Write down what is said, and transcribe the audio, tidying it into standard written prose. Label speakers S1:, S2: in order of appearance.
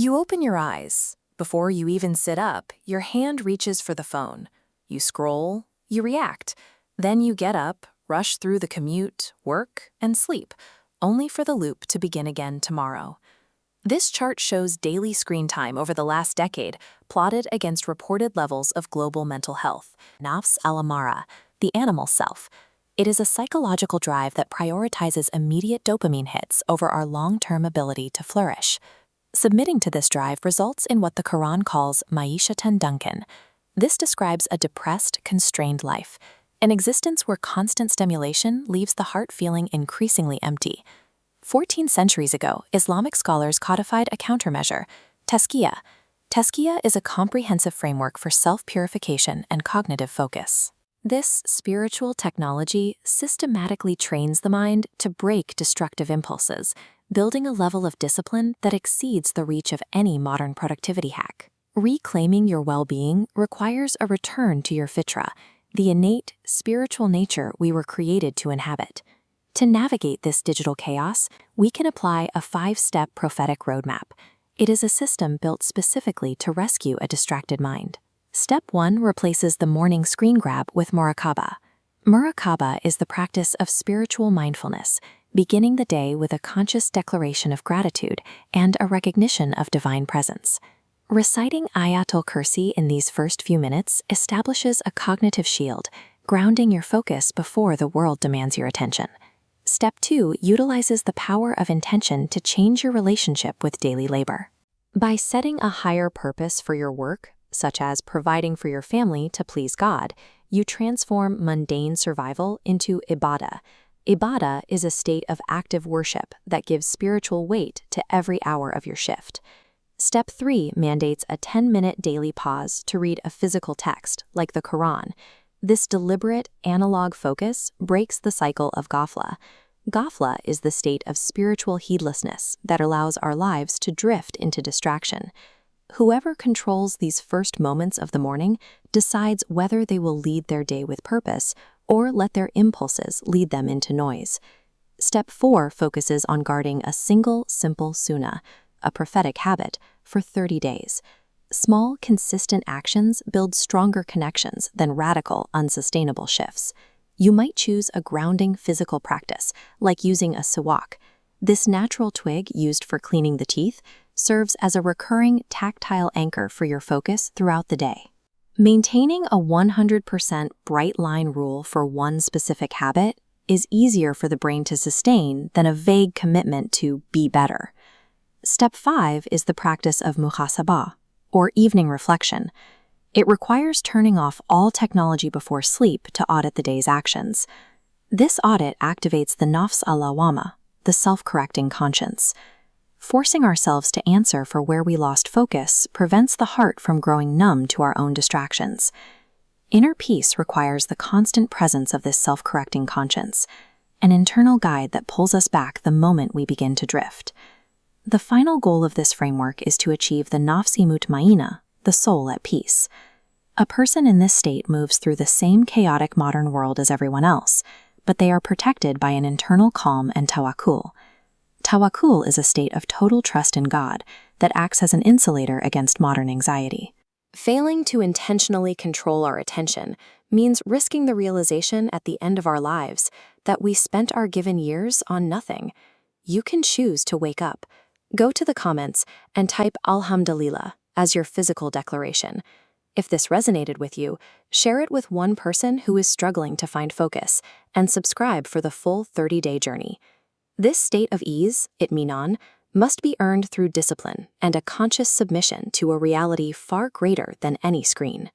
S1: You open your eyes. Before you even sit up, your hand reaches for the phone. You scroll, you react. Then you get up, rush through the commute, work, and sleep, only for the loop to begin again tomorrow. This chart shows daily screen time over the last decade, plotted against reported levels of global mental health. Nafs al-amara, the animal self. It is a psychological drive that prioritizes immediate dopamine hits over our long-term ability to flourish. Submitting to this drive results in what the Quran calls ma'ishatan dunkan. This describes a depressed, constrained life, an existence where constant stimulation leaves the heart feeling increasingly empty. 14 centuries ago, Islamic scholars codified a countermeasure, Tazkiyah. Tazkiyah is a comprehensive framework for self-purification and cognitive focus. This spiritual technology systematically trains the mind to break destructive impulses, building a level of discipline that exceeds the reach of any modern productivity hack. Reclaiming your well-being requires a return to your fitra, the innate, spiritual nature we were created to inhabit. To navigate this digital chaos, we can apply a 5-step prophetic roadmap. It is a system built specifically to rescue a distracted mind. Step 1 replaces the morning screen grab with Muraqabah. Muraqabah is the practice of spiritual mindfulness, beginning the day with a conscious declaration of gratitude and a recognition of divine presence. Reciting Ayatul Kursi in these first few minutes establishes a cognitive shield, grounding your focus before the world demands your attention. Step 2 utilizes the power of intention to change your relationship with daily labor. By setting a higher purpose for your work, such as providing for your family to please God, you transform mundane survival into ibadah. Ibadah is a state of active worship that gives spiritual weight to every hour of your shift. Step 3 mandates a 10-minute daily pause to read a physical text, like the Quran. This deliberate, analog focus breaks the cycle of ghafla. Ghafla is the state of spiritual heedlessness that allows our lives to drift into distraction. Whoever controls these first moments of the morning decides whether they will lead their day with purpose or let their impulses lead them into noise. Step 4 focuses on guarding a single, simple sunnah, a prophetic habit, for 30 days. Small, consistent actions build stronger connections than radical, unsustainable shifts. You might choose a grounding physical practice, like using a siwak. This natural twig used for cleaning the teeth serves as a recurring tactile anchor for your focus throughout the day. Maintaining a 100% bright line rule for one specific habit is easier for the brain to sustain than a vague commitment to be better. Step 5 is the practice of muhasabah, or evening reflection. It requires turning off all technology before sleep to audit the day's actions. This audit activates the nafs al-lawama, the self-correcting conscience. Forcing ourselves to answer for where we lost focus prevents the heart from growing numb to our own distractions. Inner peace requires the constant presence of this self-correcting conscience, an internal guide that pulls us back the moment we begin to drift. The final goal of this framework is to achieve the Nafs al-mutmainna, the soul at peace. A person in this state moves through the same chaotic modern world as everyone else, but they are protected by an internal calm and tawakkul. Tawakkul is a state of total trust in God that acts as an insulator against modern anxiety. Failing to intentionally control our attention means risking the realization at the end of our lives that we spent our given years on nothing. You can choose to wake up. Go to the comments and type Alhamdulillah as your physical declaration. If this resonated with you, share it with one person who is struggling to find focus and subscribe for the full 30-day journey. This state of ease, itminan, must be earned through discipline and a conscious submission to a reality far greater than any screen.